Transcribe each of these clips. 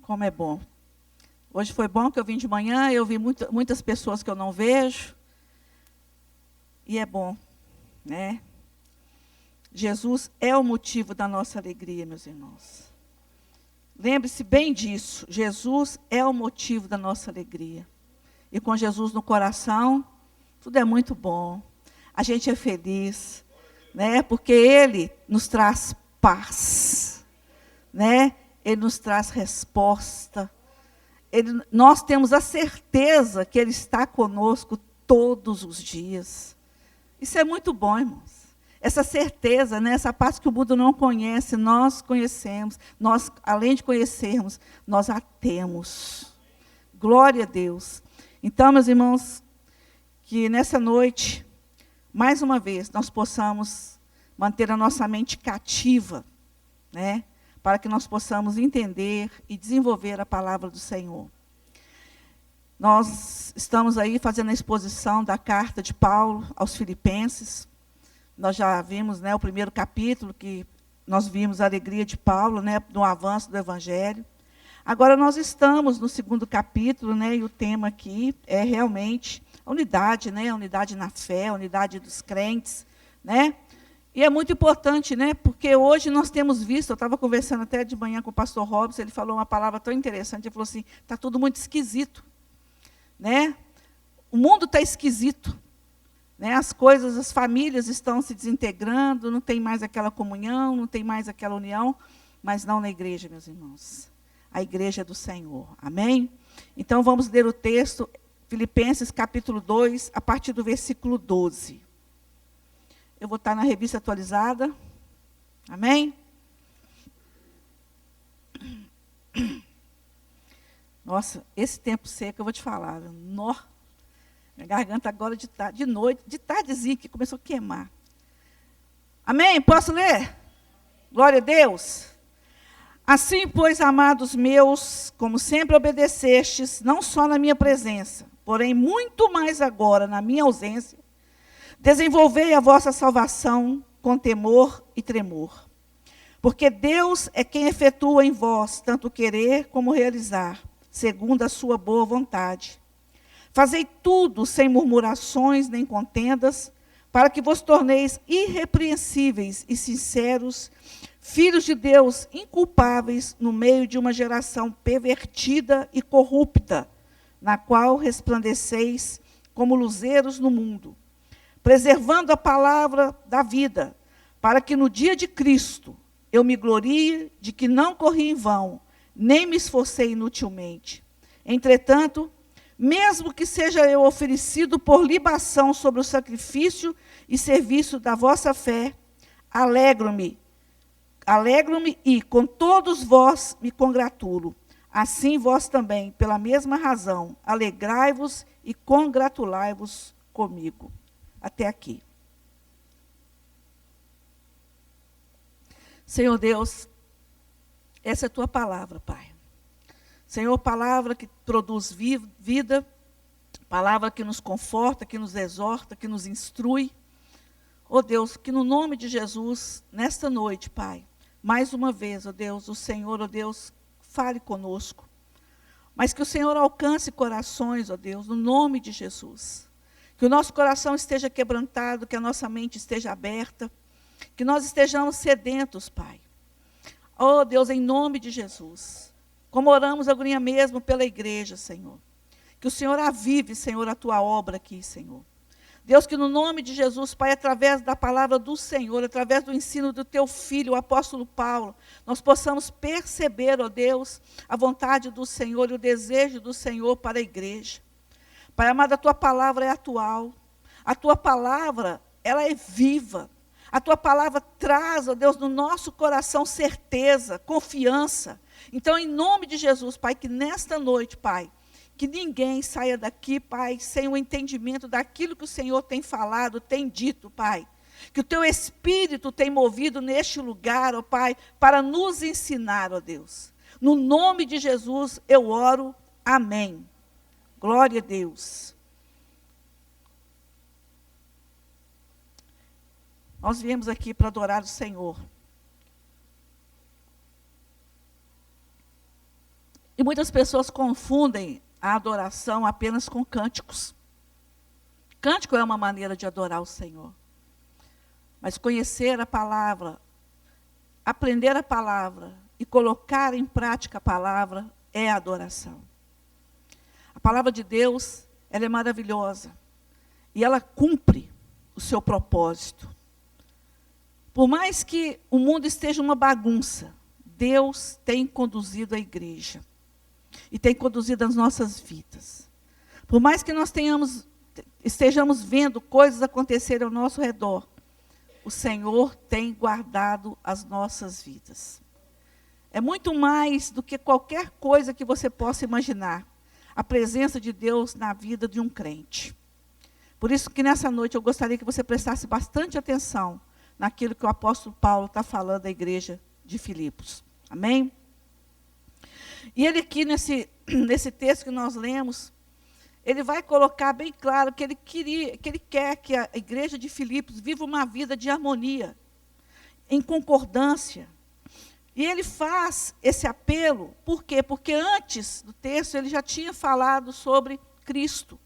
Como é bom. Hoje foi bom que eu vim de manhã, eu vi muitas pessoas que eu não vejo. E é bom, né? Jesus é o motivo da nossa alegria, meus irmãos. Lembre-se bem disso. Jesus é o motivo da nossa alegria. E com Jesus no coração, tudo é muito bom. A gente é feliz, né? Porque Ele nos traz paz, né? Ele nos traz resposta. Nós temos a certeza que Ele está conosco todos os dias. Isso é muito bom, irmãos. Essa certeza, né, essa paz que o mundo não conhece, nós conhecemos. Nós, além de conhecermos, nós a temos. Glória a Deus. Então, meus irmãos, que nessa noite, mais uma vez, nós possamos manter a nossa mente cativa, né, para que nós possamos entender e desenvolver a palavra do Senhor. Nós estamos aí fazendo a exposição da carta de Paulo aos Filipenses. Nós já vimos, né, o primeiro capítulo, que nós vimos a alegria de Paulo, né, no avanço do Evangelho. Agora nós estamos no segundo capítulo, né, e o tema aqui é realmente a unidade, né, a unidade na fé, a unidade dos crentes, né? E é muito importante, né, porque hoje nós temos visto, eu estava conversando até de manhã com o pastor Robson, ele falou uma palavra tão interessante, ele falou assim, está tudo muito esquisito, né? O mundo está esquisito, né? As coisas, as famílias estão se desintegrando, não tem mais aquela comunhão, não tem mais aquela união, mas não na igreja, meus irmãos. A igreja é do Senhor, amém? Então vamos ler o texto, Filipenses capítulo 2, a partir do versículo 12. Eu vou estar na revista atualizada. Amém? Nossa, esse tempo seco, eu vou te falar. Nó, minha garganta agora de noite, de tardezinha, que começou a queimar. Amém? Posso ler? Glória a Deus. Assim, pois, amados meus, como sempre obedecestes, não só na minha presença, porém muito mais agora na minha ausência, desenvolvei a vossa salvação com temor e tremor. Porque Deus é quem efetua em vós tanto querer como realizar, segundo a sua boa vontade. Fazei tudo sem murmurações nem contendas, para que vos torneis irrepreensíveis e sinceros, filhos de Deus inculpáveis no meio de uma geração pervertida e corrupta, na qual resplandeceis como luzeiros no mundo, preservando a palavra da vida, para que no dia de Cristo eu me glorie de que não corri em vão, nem me esforcei inutilmente. Entretanto, mesmo que seja eu oferecido por libação sobre o sacrifício e serviço da vossa fé, alegro-me e com todos vós me congratulo. Assim vós também, pela mesma razão, alegrai-vos e congratulai-vos comigo. Até aqui. Senhor Deus, essa é a tua palavra, Pai. Senhor, palavra que produz vida, palavra que nos conforta, que nos exorta, que nos instrui. Ó Deus, que no nome de Jesus, nesta noite, Pai, mais uma vez, ó Deus, o Senhor, ó Deus, fale conosco. Mas que o Senhor alcance corações, ó Deus, no nome de Jesus. Que o nosso coração esteja quebrantado, que a nossa mente esteja aberta, que nós estejamos sedentos, Pai. Oh, Deus, em nome de Jesus. Como oramos agora mesmo pela igreja, Senhor. Que o Senhor avive, Senhor, a tua obra aqui, Senhor. Deus, que no nome de Jesus, Pai, através da palavra do Senhor, através do ensino do teu filho, o apóstolo Paulo, nós possamos perceber, ó Deus, a vontade do Senhor e o desejo do Senhor para a igreja. Pai amado, a tua palavra é atual, a tua palavra, ela é viva, a tua palavra traz, ó Deus, no nosso coração certeza, confiança. Então, em nome de Jesus, Pai, que nesta noite, Pai, que ninguém saia daqui, Pai, sem o entendimento daquilo que o Senhor tem falado, tem dito, Pai. Que o teu Espírito tem movido neste lugar, ó Pai, para nos ensinar, ó Deus. No nome de Jesus eu oro, amém. Glória a Deus. Nós viemos aqui para adorar o Senhor. E muitas pessoas confundem a adoração apenas com cânticos. Cântico é uma maneira de adorar o Senhor. Mas conhecer a palavra, aprender a palavra e colocar em prática a palavra é adoração. A palavra de Deus, ela é maravilhosa. E ela cumpre o seu propósito. Por mais que o mundo esteja uma bagunça, Deus tem conduzido a igreja. E tem conduzido as nossas vidas. Por mais que nós estejamos vendo coisas acontecerem ao nosso redor, o Senhor tem guardado as nossas vidas. É muito mais do que qualquer coisa que você possa imaginar, a presença de Deus na vida de um crente. Por isso que nessa noite eu gostaria que você prestasse bastante atenção naquilo que o apóstolo Paulo está falando à igreja de Filipos. Amém? E ele aqui, nesse texto que nós lemos, ele vai colocar bem claro que ele quer que a igreja de Filipos viva uma vida de harmonia, em concordância. E ele faz esse apelo, por quê? Porque antes do texto ele já tinha falado sobre Cristo.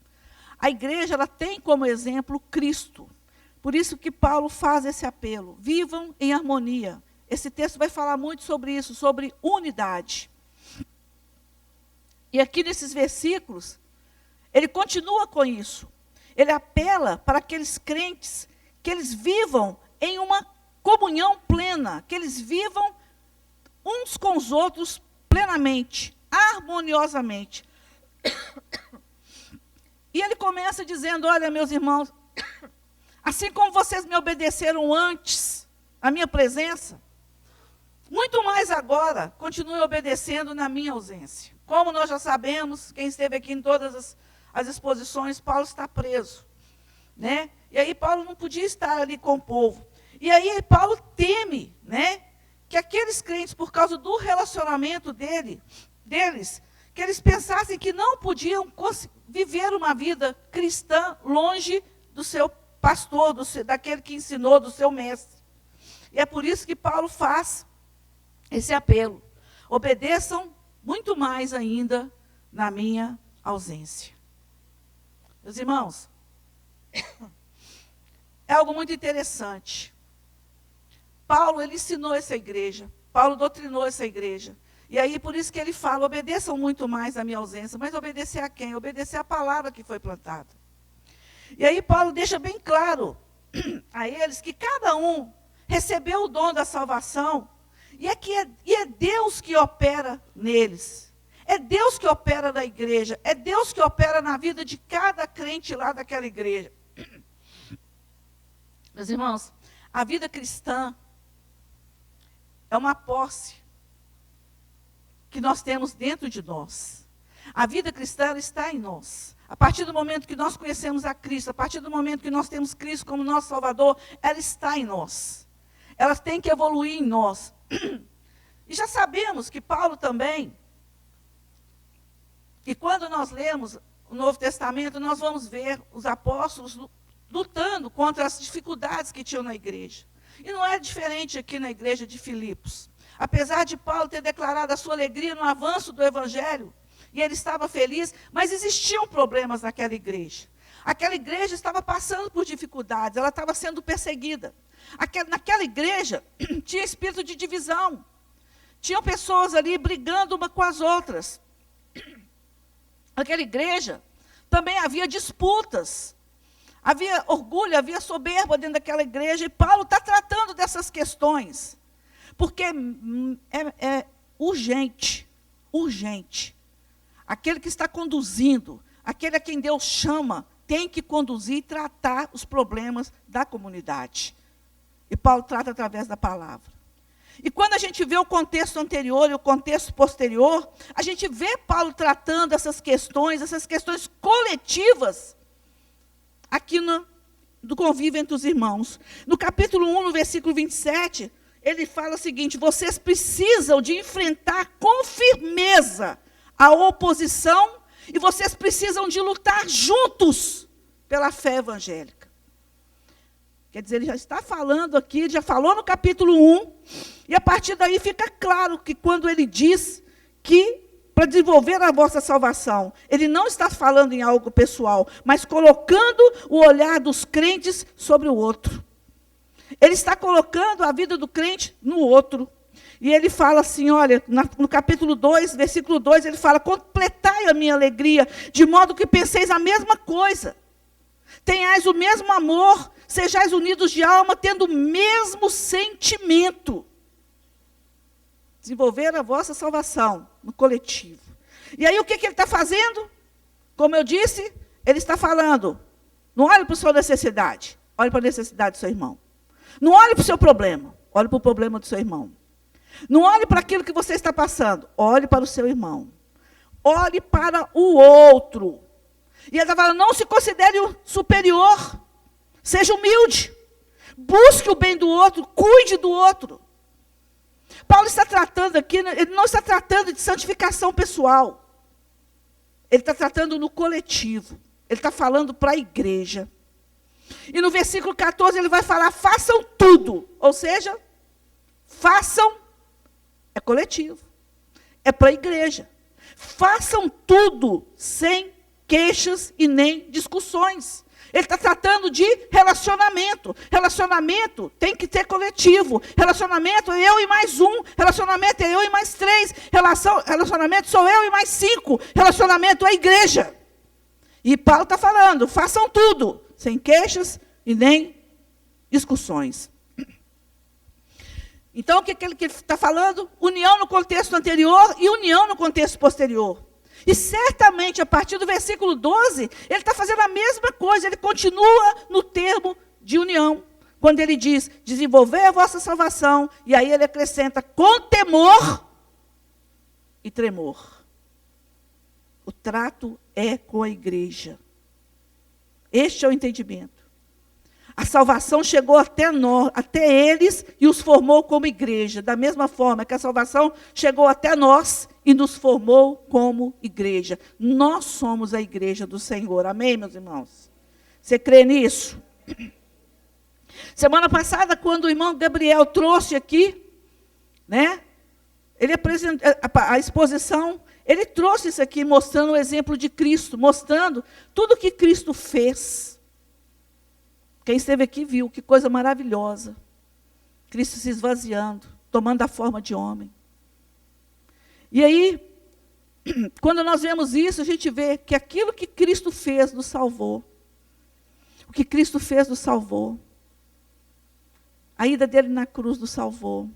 A igreja, ela tem como exemplo Cristo. Por isso que Paulo faz esse apelo. Vivam em harmonia. Esse texto vai falar muito sobre isso, sobre unidade. E aqui nesses versículos, ele continua com isso. Ele apela para aqueles crentes que eles vivam em uma comunhão plena, que eles vivam uns com os outros plenamente, harmoniosamente. E ele começa dizendo, olha, meus irmãos, assim como vocês me obedeceram antes, na minha presença, muito mais agora, continuem obedecendo na minha ausência. Como nós já sabemos, quem esteve aqui em todas as exposições, Paulo está preso. Né? E aí Paulo não podia estar ali com o povo. E aí Paulo teme, né, que aqueles crentes, por causa do relacionamento deles, que eles pensassem que não podiam viver uma vida cristã longe do seu pastor, daquele que ensinou, do seu mestre. E é por isso que Paulo faz esse apelo. Obedeçam muito mais ainda na minha ausência. Meus irmãos, é algo muito interessante. Paulo, ele ensinou essa igreja. Paulo doutrinou essa igreja. E aí, por isso que ele fala, obedeçam muito mais na minha ausência. Mas obedecer a quem? Obedecer a palavra que foi plantada. E aí, Paulo deixa bem claro a eles que cada um recebeu o dom da salvação. E é Deus que opera neles. É Deus que opera na igreja. É Deus que opera na vida de cada crente lá daquela igreja. Meus irmãos, a vida cristã é uma posse que nós temos dentro de nós. A vida cristã está em nós. A partir do momento que nós conhecemos a Cristo, a partir do momento que nós temos Cristo como nosso Salvador, ela está em nós. Ela tem que evoluir em nós. E já sabemos que Paulo também, e quando nós lemos o Novo Testamento, nós vamos ver os apóstolos lutando contra as dificuldades que tinham na igreja. E não é diferente aqui na igreja de Filipos. Apesar de Paulo ter declarado a sua alegria no avanço do Evangelho, e ele estava feliz, mas existiam problemas naquela igreja. Aquela igreja estava passando por dificuldades, ela estava sendo perseguida. Naquela igreja tinha espírito de divisão. Tinham pessoas ali brigando uma com as outras. Naquela igreja também havia disputas. Havia orgulho, havia soberba dentro daquela igreja. E Paulo está tratando dessas questões. Porque é urgente. Aquele que está conduzindo, aquele a quem Deus chama, tem que conduzir e tratar os problemas da comunidade. E Paulo trata através da palavra. E quando a gente vê o contexto anterior e o contexto posterior, a gente vê Paulo tratando essas questões coletivas, aqui do convívio entre os irmãos. No capítulo 1, no versículo 27, ele fala o seguinte: vocês precisam de enfrentar com firmeza a oposição e vocês precisam de lutar juntos pela fé evangélica. Quer dizer, ele já está falando aqui, ele já falou no capítulo 1, e a partir daí fica claro que quando ele diz que para desenvolver a vossa salvação. Ele não está falando em algo pessoal, mas colocando o olhar dos crentes sobre o outro. Ele está colocando a vida do crente no outro. E ele fala assim, olha, no capítulo 2, versículo 2, ele fala, completai a minha alegria, de modo que penseis a mesma coisa. Tenhais o mesmo amor, sejais unidos de alma, tendo o mesmo sentimento. Desenvolver a vossa salvação no coletivo. E aí o que ele está fazendo? Como eu disse, ele está falando, não olhe para a sua necessidade, olhe para a necessidade do seu irmão. Não olhe para o seu problema, olhe para o problema do seu irmão. Não olhe para aquilo que você está passando, olhe para o seu irmão. Olhe para o outro. E ele está falando, não se considere o superior, seja humilde, busque o bem do outro, cuide do outro. Paulo está tratando aqui, ele não está tratando de santificação pessoal. Ele está tratando no coletivo. Ele está falando para a igreja. E no versículo 14 ele vai falar, façam tudo. Ou seja, façam, é coletivo. É para a igreja. Façam tudo sem queixas e nem discussões. Ele está tratando de relacionamento. Relacionamento tem que ser coletivo. Relacionamento é eu e mais um. Relacionamento é eu e mais 3. Relacionamento sou eu e mais 5. Relacionamento é a igreja. E Paulo está falando, façam tudo, sem queixas e nem discussões. Então, o que ele está falando? União no contexto anterior e união no contexto posterior. E certamente, a partir do versículo 12, ele está fazendo a mesma coisa, ele continua no termo de união. Quando ele diz, desenvolver a vossa salvação, e aí ele acrescenta, com temor e tremor. O trato é com a igreja. Este é o entendimento. A salvação chegou até nós, até eles, e os formou como igreja. Da mesma forma que a salvação chegou até nós e nos formou como igreja. Nós somos a igreja do Senhor. Amém, meus irmãos? Você crê nisso? Semana passada, quando o irmão Gabriel trouxe aqui, né? Ele apresentou a exposição, ele trouxe isso aqui, mostrando o exemplo de Cristo, mostrando tudo que Cristo fez. Quem esteve aqui viu, que coisa maravilhosa. Cristo se esvaziando, tomando a forma de homem. E aí, quando nós vemos isso, a gente vê que aquilo que Cristo fez nos salvou. O que Cristo fez nos salvou. A ida dele na cruz nos salvou.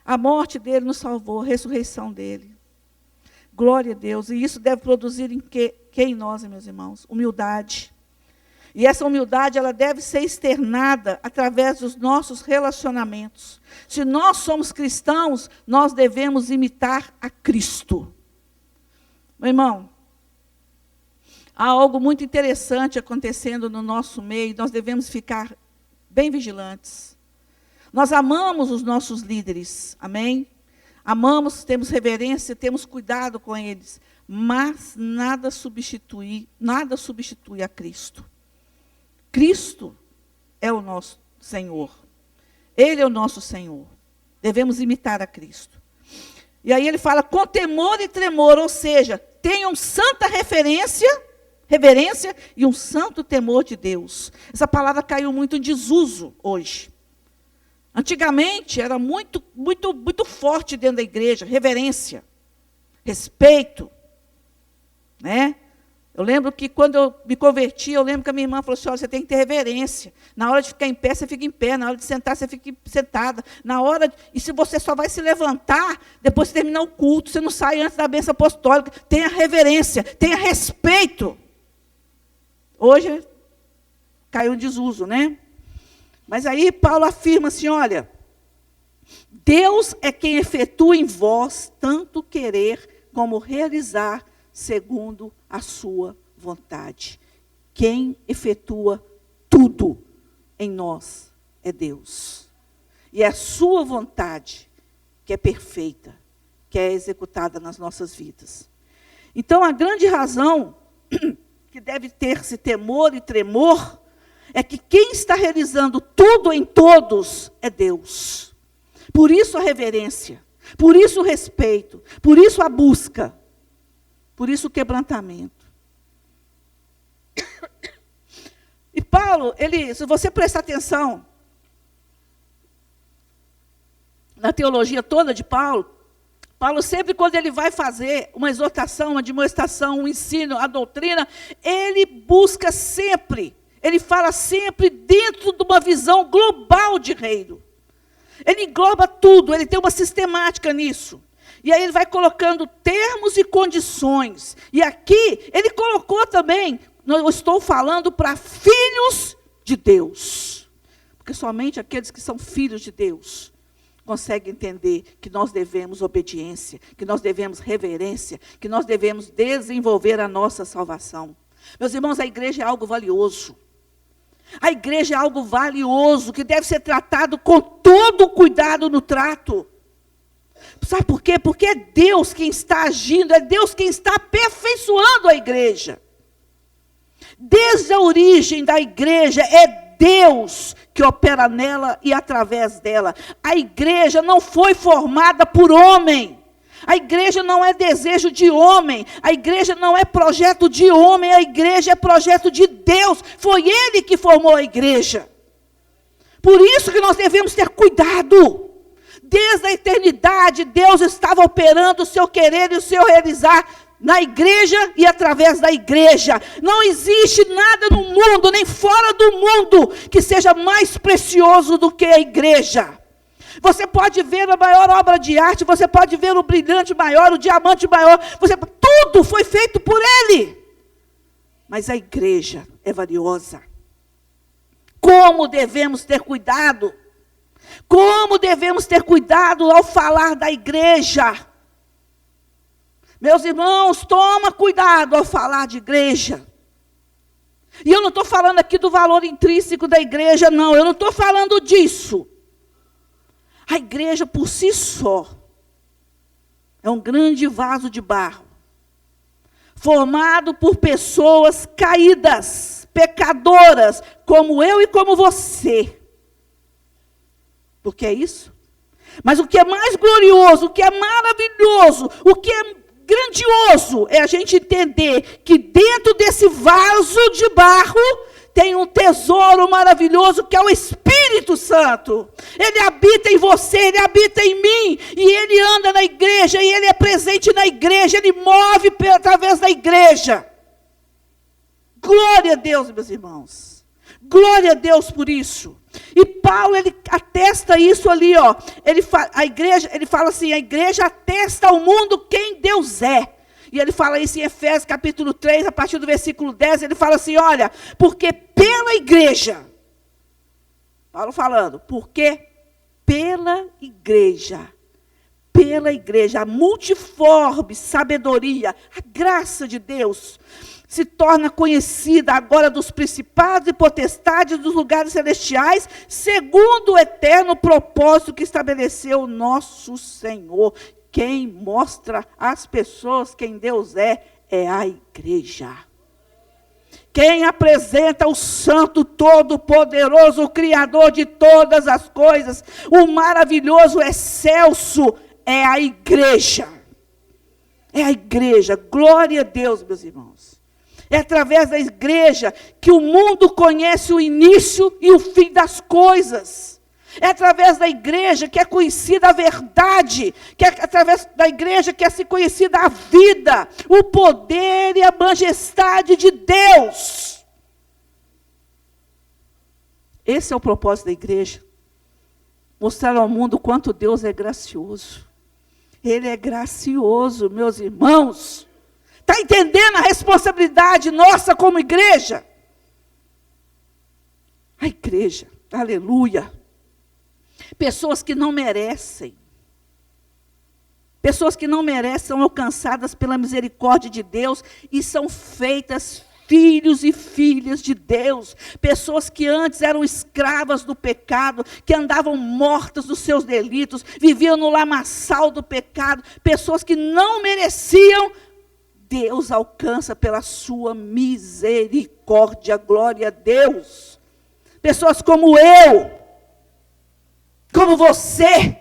A morte dele nos salvou, a ressurreição dele. Glória a Deus. E isso deve produzir em que em nós, meus irmãos? Humildade. E essa humildade, ela deve ser externada através dos nossos relacionamentos. Se nós somos cristãos, nós devemos imitar a Cristo. Meu irmão, há algo muito interessante acontecendo no nosso meio, nós devemos ficar bem vigilantes. Nós amamos os nossos líderes, amém? Amamos, temos reverência, temos cuidado com eles, mas nada substitui a Cristo. Cristo é o nosso Senhor. Ele é o nosso Senhor. Devemos imitar a Cristo. E aí ele fala com temor e tremor, ou seja, tenham santa reverência e um santo temor de Deus. Essa palavra caiu muito em desuso hoje. Antigamente era muito forte dentro da igreja, reverência, respeito, né? Eu lembro que quando eu me converti, eu lembro que a minha irmã falou assim, olha, você tem que ter reverência. Na hora de ficar em pé, você fica em pé. Na hora de sentar, você fica sentada. E se você só vai se levantar, depois de terminar o culto, você não sai antes da bênção apostólica. Tenha reverência, tenha respeito. Hoje, caiu em desuso, né? Mas aí Paulo afirma assim, olha, Deus é quem efetua em vós tanto querer como realizar segundo a sua vontade. Quem efetua tudo em nós é Deus. E é a sua vontade que é perfeita, que é executada nas nossas vidas. Então, a grande razão que deve ter-se temor e tremor é que quem está realizando tudo em todos é Deus. Por isso a reverência. Por isso o respeito, por isso a busca, por isso o quebrantamento. E Paulo, se você prestar atenção na teologia toda de Paulo sempre, quando ele vai fazer uma exortação, uma demonstração, um ensino, a doutrina, ele busca sempre, ele fala sempre dentro de uma visão global de reino. Ele engloba tudo, ele tem uma sistemática nisso. E aí ele vai colocando termos e condições. E aqui, ele colocou também, eu estou falando para filhos de Deus. Porque somente aqueles que são filhos de Deus consegue entender que nós devemos obediência, que nós devemos reverência, que nós devemos desenvolver a nossa salvação. Meus irmãos, a igreja é algo valioso. A igreja é algo valioso, que deve ser tratado com todo o cuidado no trato. Sabe por quê? Porque é Deus quem está agindo, é Deus quem está aperfeiçoando a igreja. Desde a origem da igreja, é Deus que opera nela e através dela. A igreja não foi formada por homem. A igreja não é desejo de homem. A igreja não é projeto de homem. A igreja é projeto de Deus. Foi Ele que formou a igreja. Por isso que nós devemos ter cuidado. Desde a eternidade, Deus estava operando o seu querer e o seu realizar na igreja e através da igreja. Não existe nada no mundo, nem fora do mundo, que seja mais precioso do que a igreja. Você pode ver a maior obra de arte, você pode ver o brilhante maior, o diamante maior, tudo foi feito por Ele. Mas a igreja é valiosa. Como devemos ter cuidado? Como devemos ter cuidado ao falar da igreja? Meus irmãos, toma cuidado ao falar de igreja. E eu não estou falando aqui do valor intrínseco da igreja, não. Eu não estou falando disso. A igreja por si só é um grande vaso de barro, formado por pessoas caídas, pecadoras, como eu e como você. Porque é isso. Mas o que é mais glorioso, o que é maravilhoso, o que é grandioso é a gente entender que dentro desse vaso de barro tem um tesouro maravilhoso que é o Espírito Santo. Ele habita em você, ele habita em mim, e ele anda na igreja, e ele é presente na igreja, ele move através da igreja. Glória a Deus, meus irmãos. Glória a Deus por isso. E Paulo, ele atesta isso ali, ó. Ele fala assim, a igreja atesta ao mundo quem Deus é. E ele fala isso em Efésios capítulo 3, a partir do versículo 10, ele fala assim, olha, porque pela igreja, Paulo falando, porque pela igreja, a multiforme sabedoria, a graça de Deus, se torna conhecida agora dos principados e potestades dos lugares celestiais, segundo o eterno propósito que estabeleceu o nosso Senhor. Quem mostra às pessoas quem Deus é a igreja. Quem apresenta o Santo Todo-Poderoso, o Criador de todas as coisas, o maravilhoso excelso, é a igreja. É a igreja. Glória a Deus, meus irmãos. É através da igreja que o mundo conhece o início e o fim das coisas. É através da igreja que é conhecida a verdade, que é através da igreja que é se conhecida a vida, o poder e a majestade de Deus. Esse é o propósito da igreja. Mostrar ao mundo o quanto Deus é gracioso. Ele é gracioso, meus irmãos. Está entendendo a responsabilidade nossa como igreja? A igreja, aleluia. Pessoas que não merecem. Pessoas que não merecem são alcançadas pela misericórdia de Deus e são feitas filhos e filhas de Deus. Pessoas que antes eram escravas do pecado, que andavam mortas dos seus delitos, viviam no lamaçal do pecado. Pessoas que não mereciam, Deus alcança pela sua misericórdia. Glória a Deus. Pessoas como eu, como você,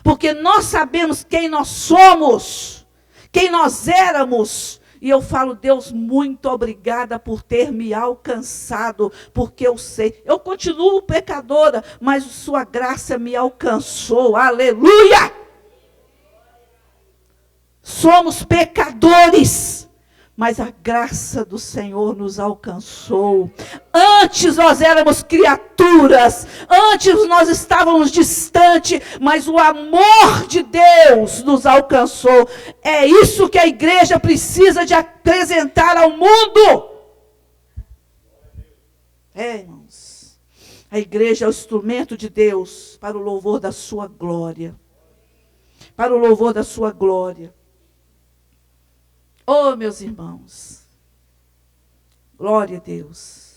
Porque nós sabemos quem nós somos, quem nós éramos. E eu falo, Deus, muito obrigada por ter me alcançado, porque eu sei, eu continuo pecadora, mas sua graça me alcançou, aleluia! Somos pecadores, mas a graça do Senhor nos alcançou. Antes nós éramos criaturas, antes nós estávamos distantes, mas o amor de Deus nos alcançou. É isso que a igreja precisa de apresentar ao mundo. Irmãos, a igreja é o instrumento de Deus para o louvor da sua glória. Para o louvor da sua glória. Oh, meus irmãos, glória a Deus.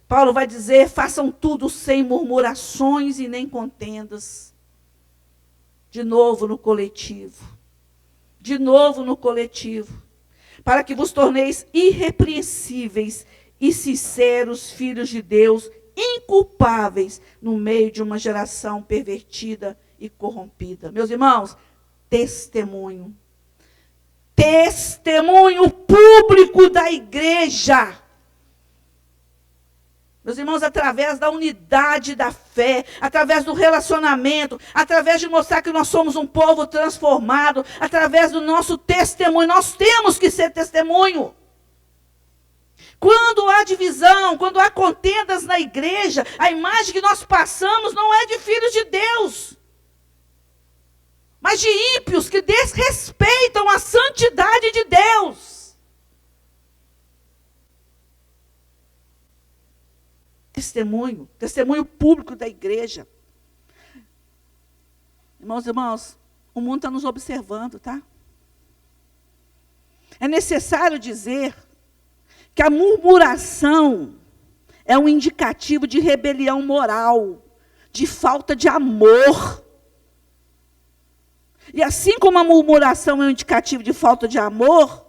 Paulo vai dizer, façam tudo sem murmurações e nem contendas. De novo no coletivo. De novo no coletivo. Para que vos torneis irrepreensíveis e sinceros filhos de Deus, inculpáveis no meio de uma geração pervertida e corrompida. Meus irmãos, testemunho. Testemunho público da igreja. Meus irmãos, através da unidade da fé, através do relacionamento, através de mostrar que nós somos um povo transformado, através do nosso testemunho, nós temos que ser testemunho. Quando há divisão, quando há contendas na igreja, a imagem que nós passamos não é de filhos de Deus, mas de ímpios que desrespeitam a santidade de Deus. Testemunho público da igreja. Irmãos, o mundo está nos observando, tá? É necessário dizer que a murmuração é um indicativo de rebelião moral, de falta de amor. E assim como a murmuração é um indicativo de falta de amor,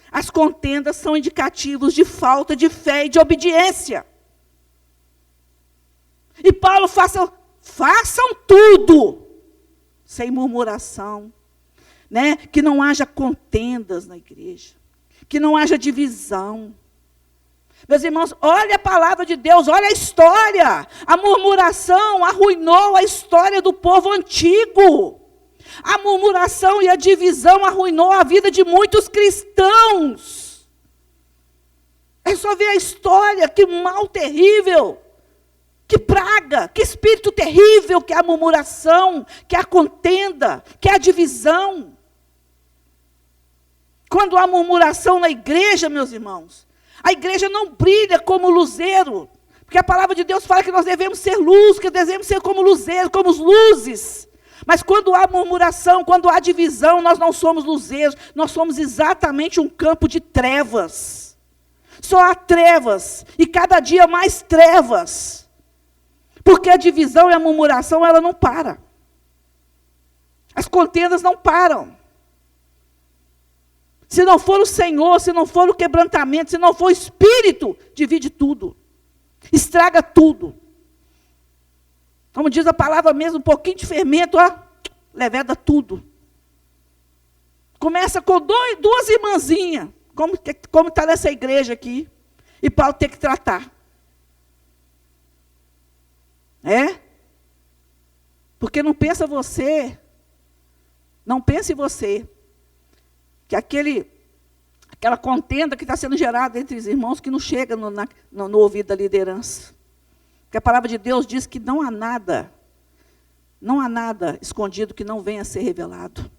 as contendas são indicativos de falta de fé e de obediência. E Paulo, façam tudo sem murmuração, né? Que não haja contendas na igreja, que não haja divisão. Meus irmãos, olha a palavra de Deus, olha a história. A murmuração arruinou a história do povo antigo. A murmuração e a divisão arruinou a vida de muitos cristãos. É só ver a história, que mal terrível, que praga, que espírito terrível que é a murmuração, que é a contenda, que é a divisão. Quando há murmuração na igreja, meus irmãos, a igreja não brilha como luzeiro, porque a palavra de Deus fala que nós devemos ser luz, que devemos ser como luzeiro, como as luzes. Mas quando há murmuração, quando há divisão, nós não somos luzeiros, nós somos exatamente um campo de trevas. Só há trevas, e cada dia mais trevas. Porque a divisão e a murmuração, ela não para. As contendas não param. Se não for o Senhor, se não for o quebrantamento, se não for o Espírito, divide tudo. Estraga tudo. Como diz a palavra mesmo, um pouquinho de fermento, leveda tudo. Começa com duas irmãzinhas, como está nessa igreja aqui, e Paulo tem que tratar. Porque não pense você, que aquela contenda que está sendo gerada entre os irmãos, que não chega no ouvido da liderança. Porque a palavra de Deus diz que não há nada escondido que não venha a ser revelado.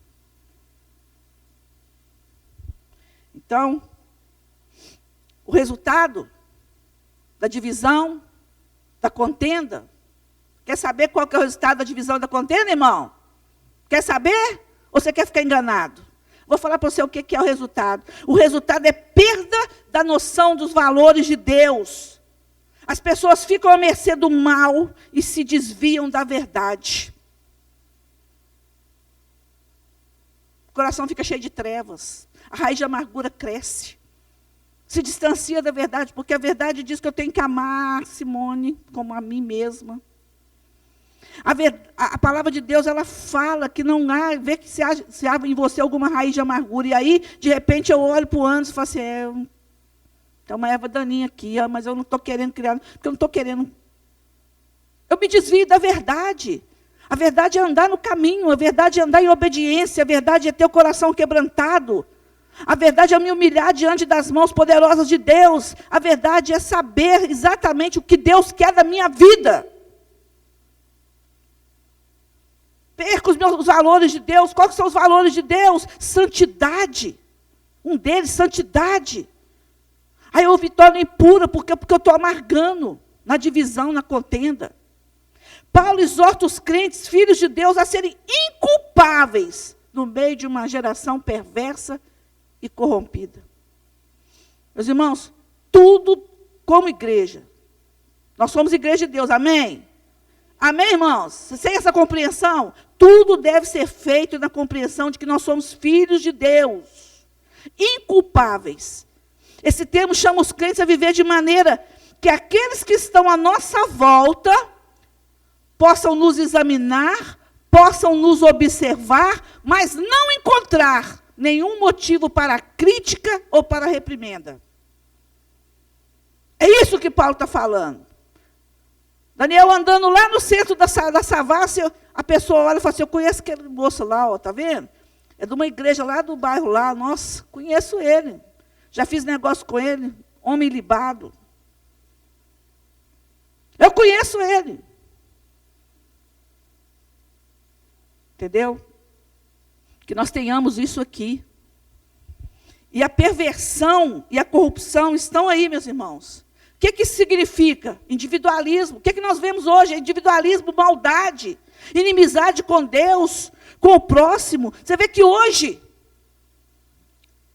Então, o resultado da divisão, da contenda, quer saber qual que é o resultado da divisão e da contenda, irmão? Quer saber? Ou você quer ficar enganado? Vou falar para você o que é o resultado. O resultado é perda da noção dos valores de Deus. As pessoas ficam à mercê do mal e se desviam da verdade. O coração fica cheio de trevas. A raiz de amargura cresce. Se distancia da verdade, porque a verdade diz que eu tenho que amar Simone como a mim mesma. A palavra de Deus, ela fala que não há, vê que se há em você alguma raiz de amargura. E aí, de repente, eu olho para o Anderson e falo assim, tem uma erva daninha aqui, mas eu não estou querendo criar, porque eu não estou querendo. Eu me desvio da verdade. A verdade é andar no caminho, a verdade é andar em obediência, a verdade é ter o coração quebrantado. A verdade é me humilhar diante das mãos poderosas de Deus. A verdade é saber exatamente o que Deus quer da minha vida. Perco os valores de Deus. Quais são os valores de Deus? Santidade. Um deles, santidade. Aí eu me torno impura, porque eu estou amargando na divisão, na contenda. Paulo exorta os crentes, filhos de Deus, a serem inculpáveis no meio de uma geração perversa e corrompida. Meus irmãos, tudo como igreja. Nós somos igreja de Deus, amém? Amém, irmãos? Sem essa compreensão, tudo deve ser feito na compreensão de que nós somos filhos de Deus. Inculpáveis. Esse termo chama os crentes a viver de maneira que aqueles que estão à nossa volta possam nos examinar, possam nos observar, mas não encontrar nenhum motivo para crítica ou para reprimenda. É isso que Paulo está falando. Daniel andando lá no centro da Savassi, a pessoa olha e fala assim, eu conheço aquele moço lá, está vendo? É de uma igreja lá do bairro lá, nossa, conheço ele. Já fiz negócio com ele, homem libado. Eu conheço ele. Entendeu? Que nós tenhamos isso aqui. E a perversão e a corrupção estão aí, meus irmãos. O que isso significa? Individualismo. O que nós vemos hoje? Individualismo, maldade, inimizade com Deus, com o próximo. Você vê que hoje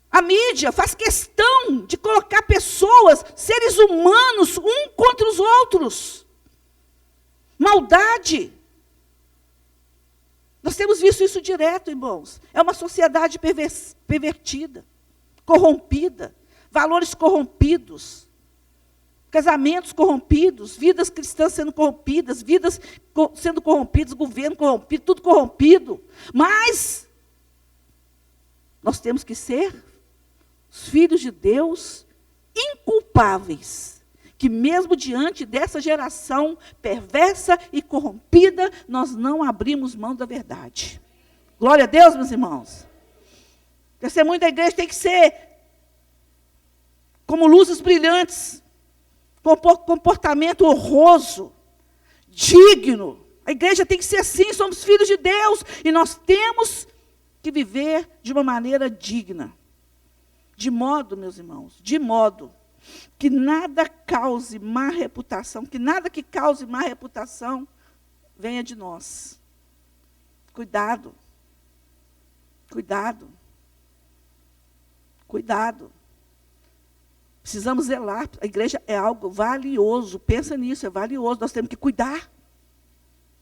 a mídia faz questão de colocar pessoas, seres humanos, um contra os outros. Maldade. Nós temos visto isso direto, irmãos. É uma sociedade pervertida, corrompida, valores corrompidos, casamentos corrompidos, vidas cristãs sendo corrompidas, vidas sendo corrompidas, governo corrompido, tudo corrompido. Mas nós temos que ser os filhos de Deus inculpáveis, que mesmo diante dessa geração perversa e corrompida, nós não abrimos mão da verdade. Glória a Deus, meus irmãos. O testemunho da igreja tem que ser como luzes brilhantes, com comportamento honroso, digno. A igreja tem que ser assim, somos filhos de Deus, e nós temos que viver de uma maneira digna. De modo, meus irmãos, de modo que nada cause má reputação, que nada que cause má reputação venha de nós. Cuidado. Cuidado. Cuidado. Precisamos zelar. A igreja é algo valioso. Pensa nisso, é valioso. Nós temos que cuidar.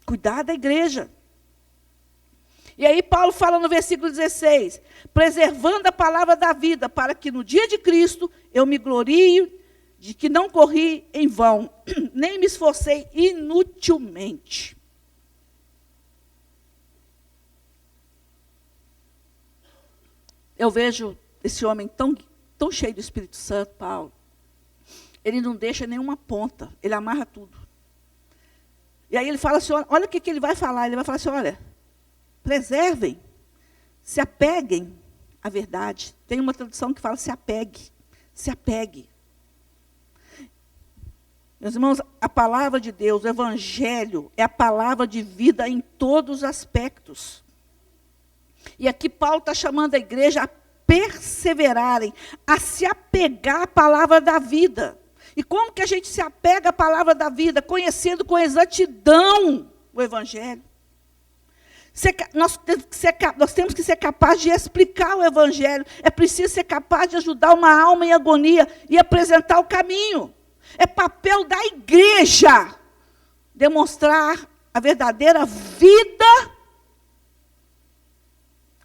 Cuidar da igreja. E aí Paulo fala no versículo 16, preservando a palavra da vida, para que no dia de Cristo eu me glorie de que não corri em vão, nem me esforcei inutilmente. Eu vejo esse homem tão cheio do Espírito Santo, Paulo. Ele não deixa nenhuma ponta, ele amarra tudo. E aí ele fala assim, olha o que ele vai falar. Ele vai falar assim, olha, preservem, se apeguem à verdade. Tem uma tradução que fala se apegue, se apegue. Meus irmãos, a palavra de Deus, o Evangelho, é a palavra de vida em todos os aspectos. E aqui Paulo está chamando a igreja a perseverarem, a se apegar à palavra da vida. E como que a gente se apega à palavra da vida? Conhecendo com exatidão o Evangelho. Nós temos que ser capazes de explicar o Evangelho. É preciso ser capaz de ajudar uma alma em agonia e apresentar o caminho. É papel da igreja demonstrar a verdadeira vida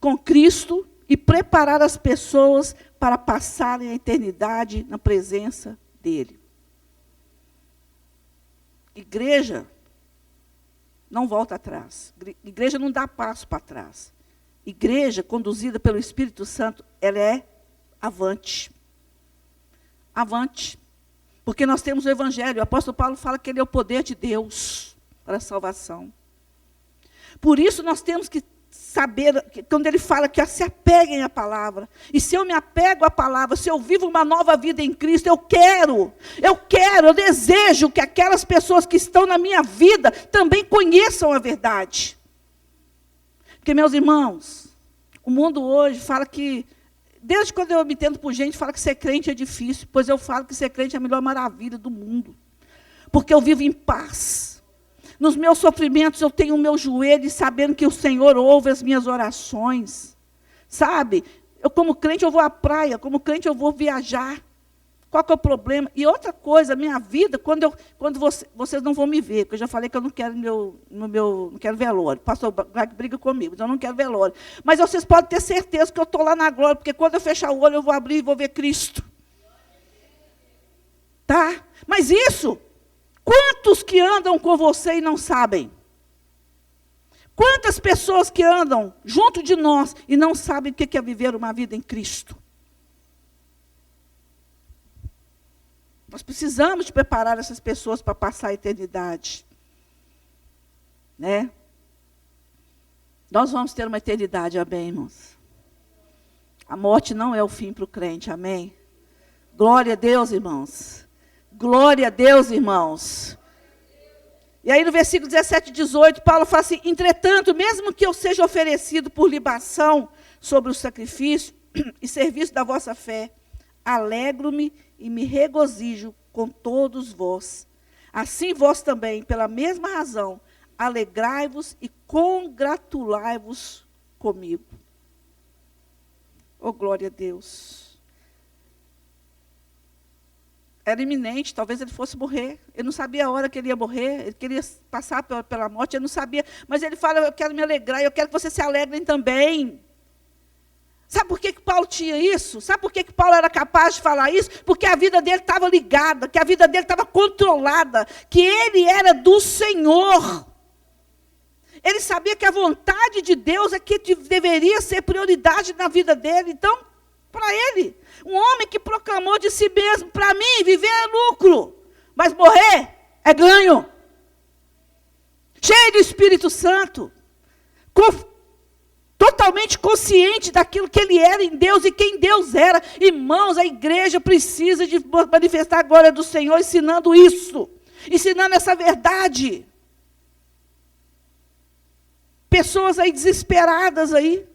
com Cristo e preparar as pessoas para passarem a eternidade na presença dele. Igreja não volta atrás. Igreja não dá passo para trás. Igreja conduzida pelo Espírito Santo, ela é avante. Avante. Porque nós temos o Evangelho. O apóstolo Paulo fala que ele é o poder de Deus para a salvação. Por isso nós temos que saber, quando ele fala que se apeguem à palavra. E se eu me apego à palavra, se eu vivo uma nova vida em Cristo, eu desejo que aquelas pessoas que estão na minha vida também conheçam a verdade. Porque, meus irmãos, o mundo hoje fala que, desde quando eu me entendo por gente, fala que ser crente é difícil, pois eu falo que ser crente é a melhor maravilha do mundo. Porque eu vivo em paz. Nos meus sofrimentos eu tenho o meu joelho sabendo que o Senhor ouve as minhas orações. Sabe? Eu como crente eu vou à praia, como crente eu vou viajar. Qual que é o problema? E outra coisa, minha vida, vocês não vão me ver, porque eu já falei que eu não quero não quero velório. O pastor briga comigo, então eu não quero velório. Mas vocês podem ter certeza que eu estou lá na glória, porque quando eu fechar o olho eu vou abrir e vou ver Cristo. Tá? Mas isso, quantos que andam com você e não sabem? Quantas pessoas que andam junto de nós e não sabem o que é viver uma vida em Cristo? Nós precisamos de preparar essas pessoas para passar a eternidade. Né? Nós vamos ter uma eternidade, amém, irmãos? A morte não é o fim para o crente, amém? Glória a Deus, irmãos. Glória a Deus, irmãos. E aí no versículo 17 e 18, Paulo fala assim: entretanto, mesmo que eu seja oferecido por libação sobre o sacrifício e serviço da vossa fé, alegro-me e me regozijo com todos vós. Assim vós também, pela mesma razão, alegrai-vos e congratulai-vos comigo. Oh, glória a Deus. Era iminente, talvez ele fosse morrer. Ele não sabia a hora que ele ia morrer, ele queria passar pela morte, ele não sabia. Mas ele fala: eu quero me alegrar, eu quero que vocês se alegrem também. Sabe por que Paulo tinha isso? Sabe por que Paulo era capaz de falar isso? Porque a vida dele estava ligada, que a vida dele estava controlada, que ele era do Senhor. Ele sabia que a vontade de Deus é que deveria ser prioridade na vida dele. Então, para ele, um homem que proclamou de si mesmo: para mim, viver é lucro, mas morrer é ganho. Cheio do Espírito Santo, totalmente consciente daquilo que ele era em Deus e quem Deus era. Irmãos, a igreja precisa de manifestar a glória do Senhor ensinando isso, ensinando essa verdade. Pessoas aí desesperadas aí.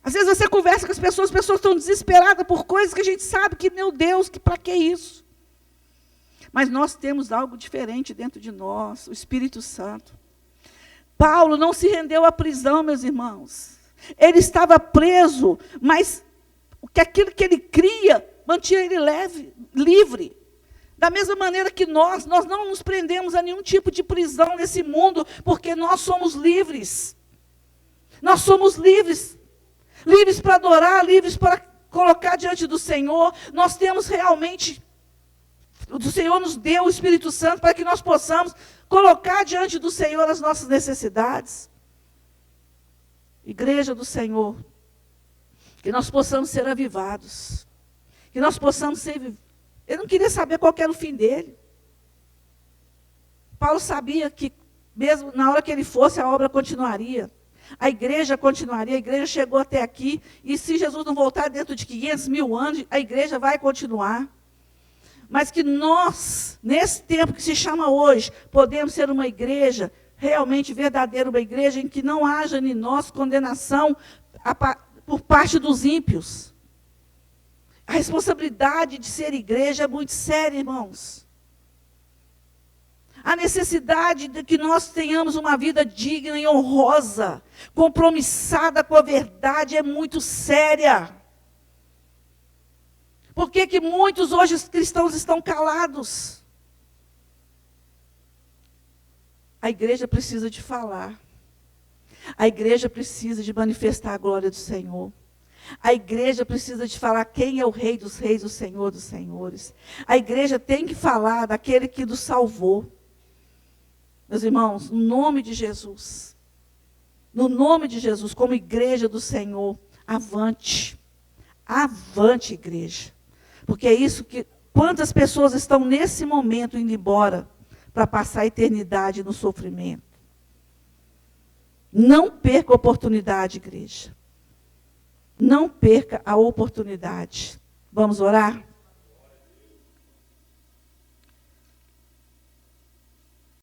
Às vezes você conversa com as pessoas estão desesperadas por coisas que a gente sabe que, meu Deus, que para que isso? Mas nós temos algo diferente dentro de nós, o Espírito Santo. Paulo não se rendeu à prisão, meus irmãos. Ele estava preso, mas aquilo que ele cria mantinha ele livre. Da mesma maneira que nós não nos prendemos a nenhum tipo de prisão nesse mundo, porque nós somos livres. Nós somos livres. Livres para adorar, livres para colocar diante do Senhor. Nós temos realmente, o Senhor nos deu o Espírito Santo para que nós possamos colocar diante do Senhor as nossas necessidades. Igreja do Senhor, que nós possamos ser avivados, que nós possamos ser. Ele não queria saber qual era o fim dele. Paulo sabia que, mesmo na hora que ele fosse, a obra continuaria. A igreja continuaria, a igreja chegou até aqui, e se Jesus não voltar dentro de 500 mil anos, a igreja vai continuar. Mas que nós, nesse tempo que se chama hoje, podemos ser uma igreja realmente verdadeira, uma igreja em que não haja em nós condenação por parte dos ímpios. A responsabilidade de ser igreja é muito séria, irmãos. A necessidade de que nós tenhamos uma vida digna e honrosa, compromissada com a verdade, é muito séria. Por que muitos hoje cristãos estão calados? A igreja precisa de falar. A igreja precisa de manifestar a glória do Senhor. A igreja precisa de falar quem é o Rei dos Reis, o Senhor dos Senhores. A igreja tem que falar daquele que nos salvou. Meus irmãos, no nome de Jesus, como igreja do Senhor, avante. Avante, igreja. Porque é isso que... Quantas pessoas estão nesse momento indo embora para passar a eternidade no sofrimento? Não perca a oportunidade, igreja. Não perca a oportunidade. Vamos orar?